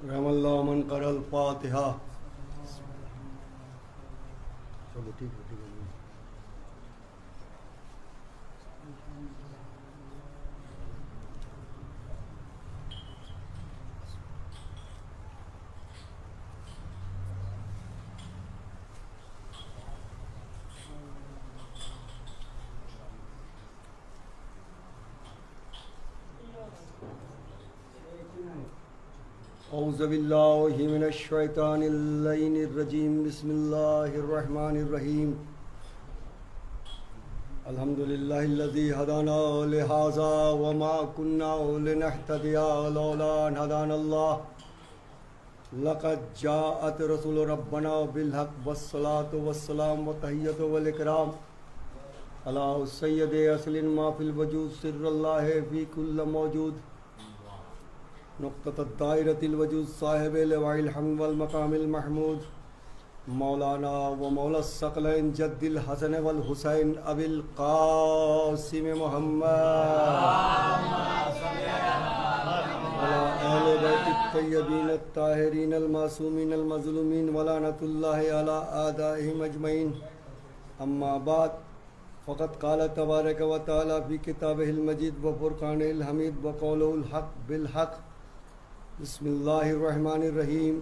رحم اللہ من قرأ الفاتحہ. چلو ٹھیک ہے ٹھیک ہے. اعوذ باللہ من الشیطان اللعین الرجیم. بسم اللہ الرحمن الرحیم. الحمد للہ الذی ہدانا لہذا وما كنا لنہتدی لولا ان ہدانا اللہ. لقد جاءت رسول ربنا بالحق والصلاة والسلام والتحیۃ والاکرام علی سید اصل ما فی الوجود سر اللہ فی کل موجود نقطۃ الدائرۃ الوجود صاحب لواء الحمد والمقام المحمود مولانا و مولا الثقلین جد الحسن والحسین ابی القاسم محمد علی اہل بیت الطیبین الطاہرین المعصومین المظلومین ولعنۃ اللہ علی اعدائہم اجمعین. اما بعد فقد قال تبارک و تعالی فی کتابہ المجید و فرقانہ الحمید و قولہ الحق بالحق. بسم اللہ الرحمن الرحیم.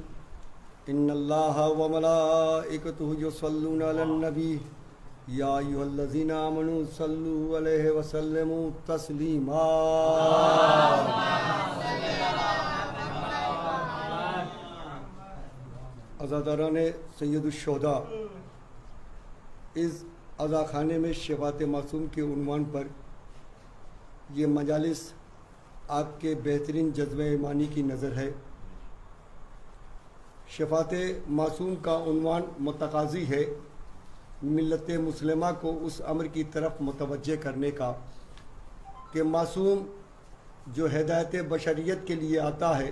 ان اللہ و ملائکتہ یصلون علی النبی یا ایھا الذین آمنوا صلوا علیہ وسلموا تسلیما. عزاداران سید الشہداء، اس عزا خانے میں شفاعت معصوم کے عنوان پر یہ مجالس آپ کے بہترین جذبہ ایمانی کی نظر ہے. شفاعت معصوم کا عنوان متقاضی ہے ملت مسلمہ کو اس امر کی طرف متوجہ کرنے کا کہ معصوم جو ہدایت بشریت کے لیے آتا ہے،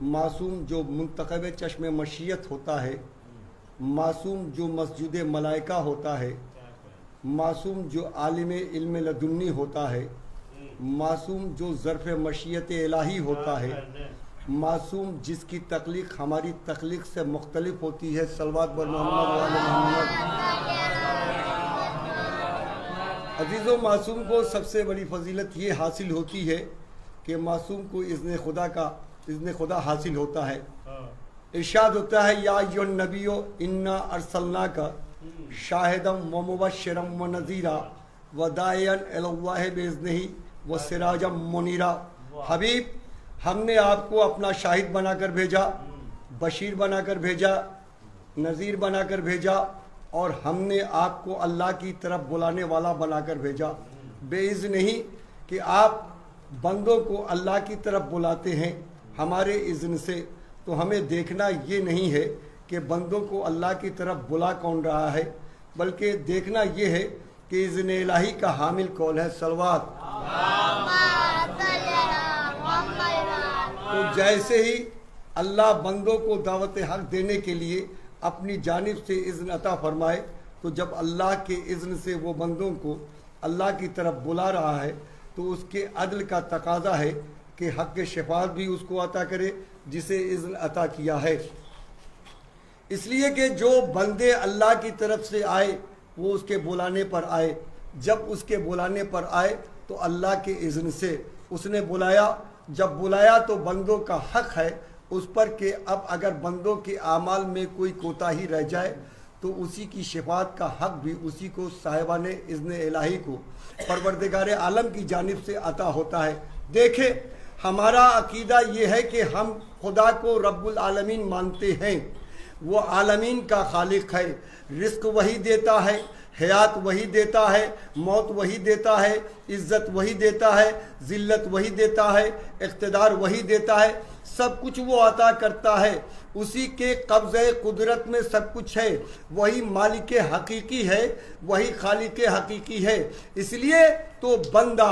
معصوم جو منتخب چشم مشیت ہوتا ہے، معصوم جو مسجد ملائکہ ہوتا ہے، معصوم جو عالم علم لدنی ہوتا ہے، معصوم جو ظرف مشیت الہی ہوتا ہے، معصوم جس کی تخلیق ہماری تخلیق سے مختلف ہوتی ہے. صلوات بر محمد و آل محمد. عزیزو، معصوم کو سب سے بڑی فضیلت یہ حاصل ہوتی ہے کہ معصوم کو اذن خدا حاصل ہوتا ہے. ارشاد ہوتا ہے یا ایھا النبی انا ارسلناک شاہدا و مبشرا و نذیرا و داعیا الی اللہ باذنہ و سراجا منیرا. حبیب، ہم نے آپ کو اپنا شاہد بنا کر بھیجا، بشیر بنا کر بھیجا، نذیر بنا کر بھیجا، اور ہم نے آپ کو اللہ کی طرف بلانے والا بنا کر بھیجا. بے اذن نہیں کہ آپ بندوں کو اللہ کی طرف بلاتے ہیں ہمارے اذن سے، تو ہمیں دیکھنا یہ نہیں ہے کہ بندوں کو اللہ کی طرف بلا کون رہا ہے، بلکہ دیکھنا یہ ہے کہ اذن الہی کا حامل کون ہے. صلوات. تو جیسے ہی اللہ بندوں کو دعوت حق دینے کے لیے اپنی جانب سے اذن عطا فرمائے، تو جب اللہ کے اذن سے وہ بندوں کو اللہ کی طرف بلا رہا ہے تو اس کے عدل کا تقاضا ہے کہ حق شفاعت بھی اس کو عطا کرے جسے اذن عطا کیا ہے. اس لیے کہ جو بندے اللہ کی طرف سے آئے وہ اس کے بلانے پر آئے. جب اس کے بلانے پر آئے تو اللہ کے اذن سے اس نے بلایا. جب بلایا تو بندوں کا حق ہے اس پر کہ اب اگر بندوں کے اعمال میں کوئی کوتاہی رہ جائے تو اسی کی شفاعت کا حق بھی اسی کو صاحبان اذن الہی کو پروردگار عالم کی جانب سے عطا ہوتا ہے. دیکھیں، ہمارا عقیدہ یہ ہے کہ ہم خدا کو رب العالمین مانتے ہیں. وہ عالمین کا خالق ہے. رزق وہی دیتا ہے، حیات وہی دیتا ہے، موت وہی دیتا ہے، عزت وہی دیتا ہے، ذلت وہی دیتا ہے، اقتدار وہی دیتا ہے. سب کچھ وہ عطا کرتا ہے. اسی کے قبضہ قدرت میں سب کچھ ہے. وہی مالک حقیقی ہے، وہی خالق حقیقی ہے. اس لیے تو بندہ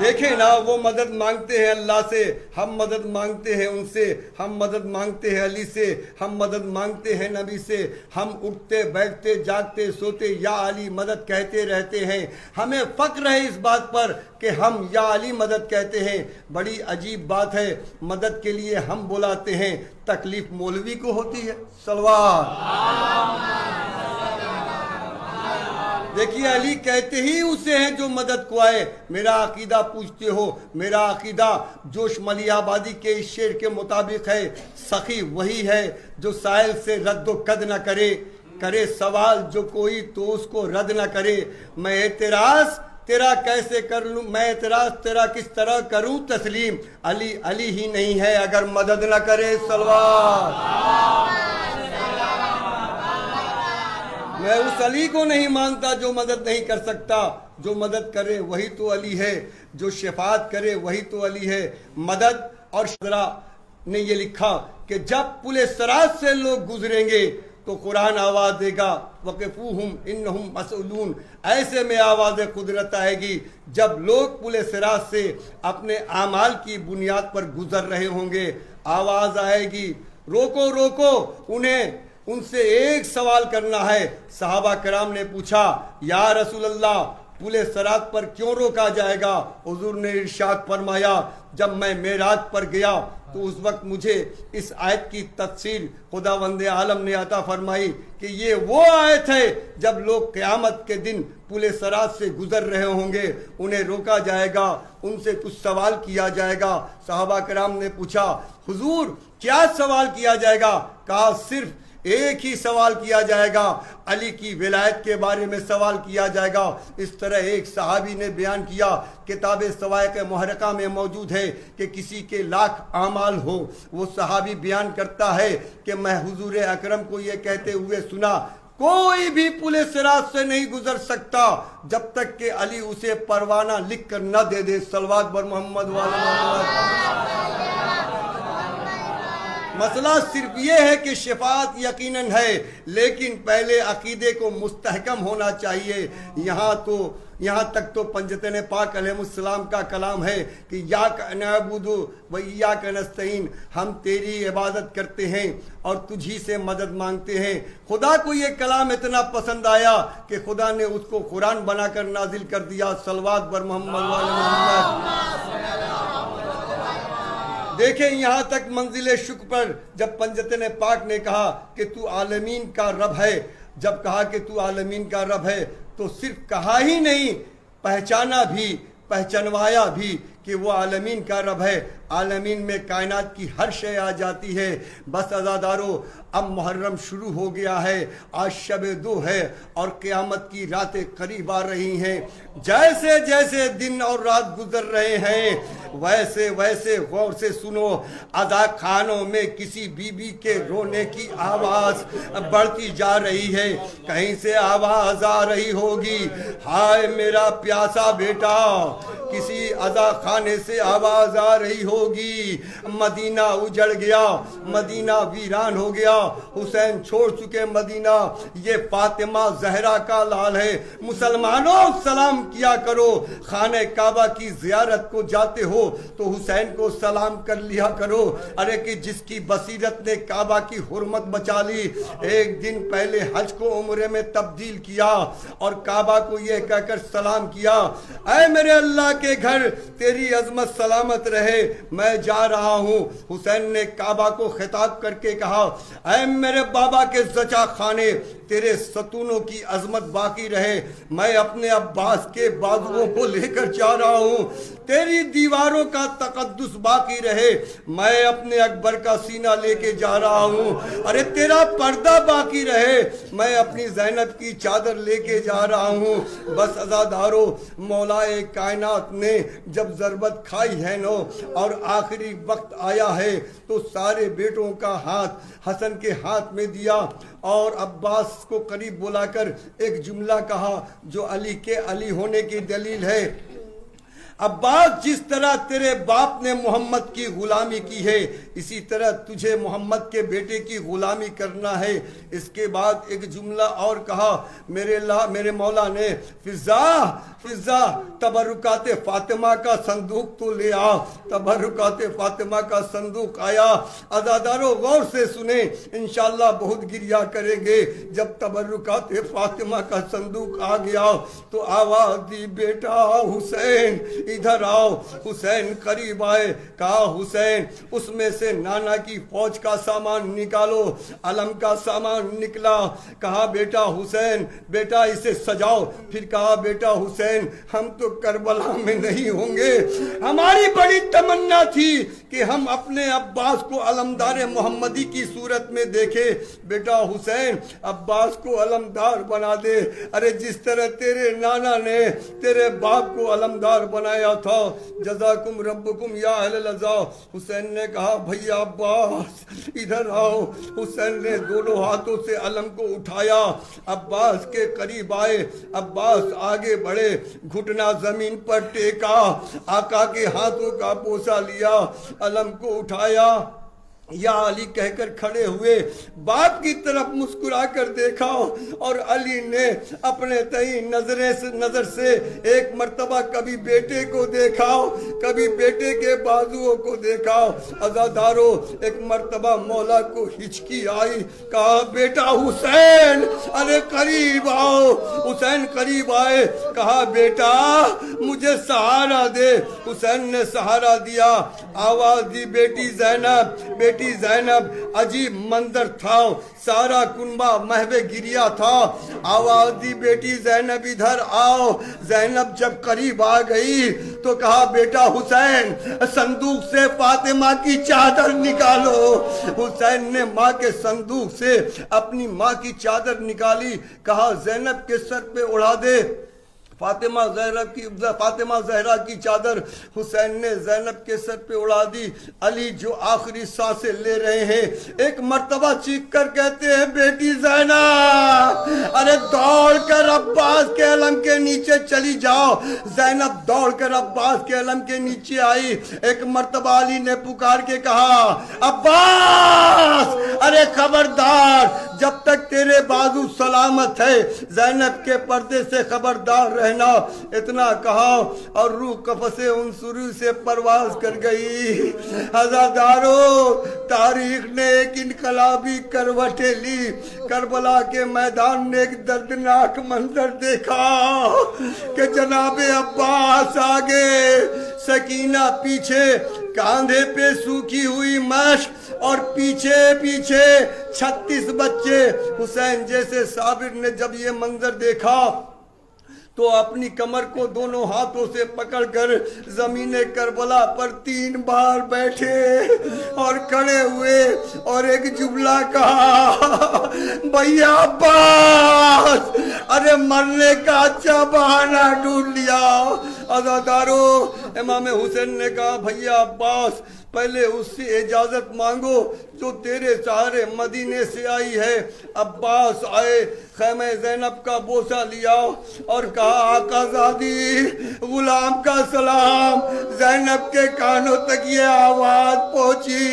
دیکھیں نا وہ مدد مانگتے ہیں اللہ سے، ہم مدد مانگتے ہیں ان سے، ہم مدد مانگتے ہیں علی سے، ہم مدد مانگتے ہیں نبی سے، ہم اٹھتے بیٹھتے جاگتے سوتے یا علی مدد کہتے رہتے ہیں۔ ہمیں فخر ہے اس بات پر کہ ہم یا علی مدد کہتے ہیں۔ بڑی عجیب بات ہے، مدد کے لیے ہم بلاتے ہیں، تکلیف مولوی کو ہوتی ہے۔ صلوات۔ دیکھیے علی کہتے ہی اسے ہیں جو مدد کو آئے۔ میرا عقیدہ پوچھتے ہو، میرا عقیدہ جوش ملی آبادی کے اس شعر کے مطابق ہے، سخی وہی ہے جو سائل سے رد و قد نہ کرے، کرے سوال جو کوئی تو اس کو رد نہ کرے۔ میں اعتراض تیرا کیسے کر لوں، میں اعتراض تیرا کس طرح کروں تسلیم، علی علی ہی نہیں ہے اگر مدد نہ کرے۔ صلوات۔ میں اس علی کو نہیں مانتا جو مدد نہیں کر سکتا، جو مدد کرے وہی تو علی ہے، جو شفاعت کرے وہی تو علی ہے۔ مدد اور شجرا نے یہ لکھا کہ جب پل صراط سے لوگ گزریں گے تو قرآن آواز دے گا وقفوہم انہم مسئولون، ایسے میں آواز قدرت آئے گی جب لوگ پل صراط سے اپنے اعمال کی بنیاد پر گزر رہے ہوں گے، آواز آئے گی روکو روکو انہیں، ان سے ایک سوال کرنا ہے۔ صحابہ کرام نے پوچھا یا رسول اللہ پل صراط پر کیوں روکا جائے گا؟ حضور نے ارشاد فرمایا جب میں معراج پر گیا تو اس وقت مجھے اس آیت کی تفسیر خداوند عالم نے عطا فرمائی کہ یہ وہ آیت ہے جب لوگ قیامت کے دن پل صراط سے گزر رہے ہوں گے، انہیں روکا جائے گا، ان سے کچھ سوال کیا جائے گا۔ صحابہ کرام نے پوچھا حضور کیا سوال کیا جائے گا؟ کہا صرف ایک ہی سوال کیا جائے گا، علی کی ولایت کے بارے میں سوال کیا جائے گا۔ اس طرح ایک صحابی نے بیان کیا، کتاب سوائق محرقہ میں موجود ہے کہ کسی کے لاکھ اعمال ہو، وہ صحابی بیان کرتا ہے کہ میں حضور اکرم کو یہ کہتے ہوئے سنا کوئی بھی پل صراط سے نہیں گزر سکتا جب تک کہ علی اسے پروانہ لکھ کر نہ دے دے۔ صلوات بر محمد وعلی محمد۔ مسئلہ صرف یہ ہے کہ شفاعت یقیناً ہے، لیکن پہلے عقیدے کو مستحکم ہونا چاہیے۔ یہاں تک تو پنجتن پاک علیہ السلام کا کلام ہے کہ یاک نعبد و ایاک نستعین، ہم تیری عبادت کرتے ہیں اور تجھی سے مدد مانگتے ہیں۔ خدا کو یہ کلام اتنا پسند آیا کہ خدا نے اس کو قرآن بنا کر نازل کر دیا۔ صلوات بر محمد وعلی محمد۔ دیکھیں یہاں تک منزل شکر پر جب پنجتن پاک نے کہا کہ تو عالمین کا رب ہے، جب کہا کہ تو عالمین کا رب ہے تو صرف کہا ہی نہیں، پہچانا بھی، پہچنوایا بھی کہ وہ عالمین کا رب ہے۔ عالمین میں کائنات کی ہر شے آ جاتی ہے۔ بس عزادارو اب محرم شروع ہو گیا ہے، آج شب دو ہے اور قیامت کی راتیں قریب آ رہی ہیں۔ جیسے جیسے دن اور رات گزر رہے ہیں ویسے ویسے غور سے سنو، اذا خانوں میں کسی بی بی کے رونے کی آواز بڑھتی جا رہی ہے، کہیں سے آواز آ رہی ہوگی ہائے میرا پیاسا بیٹا، کسی اذا خانے سے آواز آ رہی ہوگی مدینہ اجڑ گیا، مدینہ ویران ہو گیا، حسین چھوڑ چکے مدینہ، یہ فاطمہ زہرا کا لال ہے۔ مسلمانوں سلام کیا کرو، خانہ کعبہ کی زیارت کو جاتے ہو تو حسین کو سلام کر لیا کرو۔ ارے کہ جس کی بصیرت نے کعبہ کی حرمت بچا لی، ایک دن پہلے حج کو عمرے میں تبدیل کیا اور کعبہ کو یہ کہہ کر سلام کیا اے میرے اللہ کے گھر تیری عظمت سلامت رہے، میں جا رہا ہوں۔ حسین نے کعبہ کو خطاب کر کے کہا اے میرے بابا کے زچا خانے تیرے ستونوں کی عظمت باقی رہے، میں اپنے عباس کے بازوؤں کو لے کر جا رہا ہوں، تیری دیواروں کا تقدس باقی رہے، میں اپنے اکبر کا سینہ لے کے جا رہا ہوں، ارے تیرا پردہ باقی رہے، میں اپنی زینب کی چادر لے کے جا رہا ہوں۔ بس عزادارو مولائے کائنات نے جب ضربت کھائی ہے نو اور آخری وقت آیا ہے تو سارے بیٹوں کا ہاتھ حسن کے ہاتھ میں دیا اور عباس کو قریب بلا کر ایک جملہ کہا جو علی کے علی ہونے کی دلیل ہے۔ عباس جس طرح تیرے باپ نے محمد کی غلامی کی ہے اسی طرح تجھے محمد کے بیٹے کی غلامی کرنا ہے. اس کے بعد ایک جملہ اور کہا میرے مولا نے, فضا تبرکات فاطمہ کا صندوق تو لے آ. تبرکات فاطمہ کا صندوق آیا. عزادارو غور سے سنیں, انشاءاللہ بہت گریہ کریں گے. جب تبرکات فاطمہ کا صندوق آ گیا تو آواز دی, بیٹا حسین ادھر آؤ. حسین قریب آئے, کہا حسین اس میں سے نانا کی فوج کا سامان نکالو. علم کا سامان نکلا. کہا بیٹا حسین, بیٹا اسے سجاؤ. پھر کہا بیٹا حسین ہم تو کربلا میں نہیں ہوں گے, ہماری بڑی تمنا تھی کہ ہم اپنے عباس کو علمدار محمدی کی صورت میں دیکھے. بیٹا حسین عباس کو علمدار بنا دے. ارے جس طرح تیرے نانا نے تیرے باپ کو علمدار بنایا تھا. جزاکم ربکم یا اہل العزا. حسین نے کہا بھیا عباس ادھر آؤ. حسین نے دونوں ہاتھوں سے علم کو اٹھایا, عباس کے قریب آئے. عباس آگے بڑھے, گھٹنا زمین پر ٹیکا, آقا کے ہاتھوں کا بوسہ لیا, علم کو اٹھایا, یا علی کہہ کر کھڑے ہوئے. باپ کی طرف مسکرا کر دیکھا اور علی نے اپنے تئیں نظر سے ایک مرتبہ کبھی بیٹے کو دیکھا, کبھی بیٹے کے بازوؤں کو دیکھا. عزادارو ایک مرتبہ مولا کو ہچکی آئی. کہا بیٹا حسین ارے قریب آؤ. حسین قریب آئے. کہا بیٹا مجھے سہارا دے. حسین نے سہارا دیا. آواز دی بیٹی زینب. بیٹی زینب. عجیب منظر تھا, سارا کنبہ محو گریا تھا. آواز دی بیٹی زینب ادھر آؤ. زینب جب قریب آ گئی تو کہا بیٹا حسین صندوق سے فاطمہ کی چادر نکالو. حسین نے ماں کے صندوق سے اپنی ماں کی چادر نکالی. کہا زینب کے سر پہ اڑا دے. فاطمہ زہرا کی چادر حسین نے زینب کے سر پہ اڑا دی. علی جو آخری سانسیں لے رہے ہیں ایک مرتبہ چیخ کر کہتے ہیں بیٹی زینب ارے دوڑ کر عباس کے علم کے نیچے چلی جاؤ. زینب دوڑ کر عباس کے علم کے نیچے آئی. ایک مرتبہ علی نے پکار کے کہا عباس ارے خبردار, جب تک تیرے بازو سلامت ہے زینب کے پردے سے خبردار رہنا. اتنا کہا اور روح قفس انصری سے پرواز کر گئی. عزادارو تاریخ نے ایک انقلابی کروٹیں لی. کربلا کے میدان نے ایک دردناک منظر دیکھا کہ جناب عباس آگے, سکینہ پیچھے, کاندھے پہ سوکھی ہوئی مشک اور پیچھے 36 بچے. حسین جیسے صابر نے جب یہ منظر دیکھا تو اپنی کمر کو دونوں ہاتھوں سے پکڑ کر زمین کربلا پر 3 بار بیٹھے اور کھڑے ہوئے اور ایک جملہ کہا بھیا عباس ارے مرنے کا اچھا بہانہ ڈھونڈ لیا. عزادارو امام حسین نے کہا بھیا عباس پہلے اس سے اجازت مانگو جو تیرے سہارے مدینے سے آئی ہے. عباس آئے, خیمہ زینب کا بوسہ لیا اور کہا آقا زادی غلام کا سلام. زینب کے کانوں تک یہ آواز پہنچی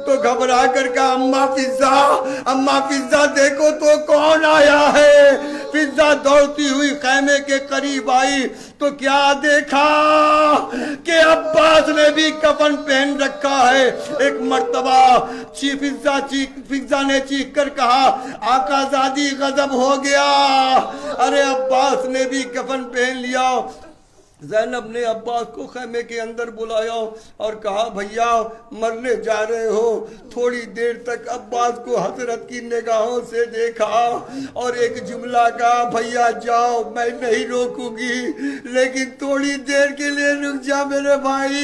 تو گھبرا کر کہا اماں فضا دیکھو تو کون آیا ہے. فضا دوڑتی ہوئی خیمے کے قریب آئی تو کیا دیکھا کہ عباس نے بھی کفن پہن رکھا ہے. ایک مرتبہ فضا نے چیخ کر کہا آقا زادی غضب ہو گیا. ارے عباس نے بھی کفن پہن لیا. زینب نے عباس کو خیمے کے اندر بلایا اور کہا بھیا مرنے جا رہے ہو. تھوڑی دیر تک عباس کو حسرت کی نگاہوں سے دیکھا اور ایک جملہ کہا بھیا جاؤ میں نہیں روکوں گی لیکن تھوڑی دیر کے لیے رک جا میرے بھائی.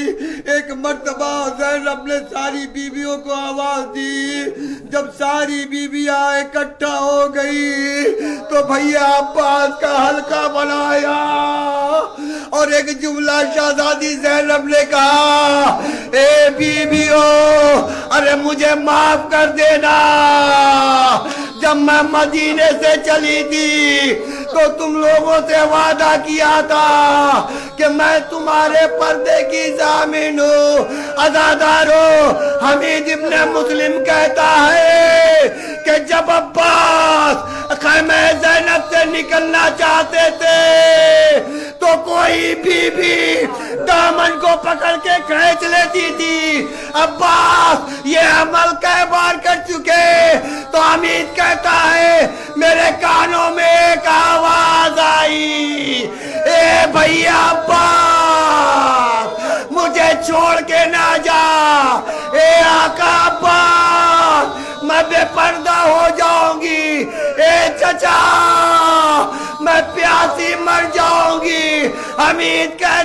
ایک مرتبہ زینب نے ساری بیویوں کو آواز دی. جب ساری بیویاں اکٹھا ہو گئی تو بھیا عباس کا حلقہ بنایا اور ایک جملہ شہزادی زینب نے کہا اے بیویو ارے مجھے معاف کر دینا. جب میں مدینے سے چلی تھی تو تم لوگوں سے وعدہ کیا تھا کہ میں تمہارے پردے کی ضامن ہوں، عزادار ہوں۔ حمید ابن مسلم کہتا ہے کہ جب عباس خیمہ زینب سے نکلنا چاہتے تھے تو کوئی بھی دامن کو پکڑ کے کھینچ لیتی تھی۔ عباس یہ عمل کئی بار کر چکے تو حمید کہتا ہے میرے کانوں میں ایک آواز آئی، اے بھیا عباس مجھے چھوڑ کے نہ جا، اے آقا عباس میں بے پردہ ہو جاؤں گی، اے چچا میں پیاسی مر جاؤں گی۔ حمید کہتا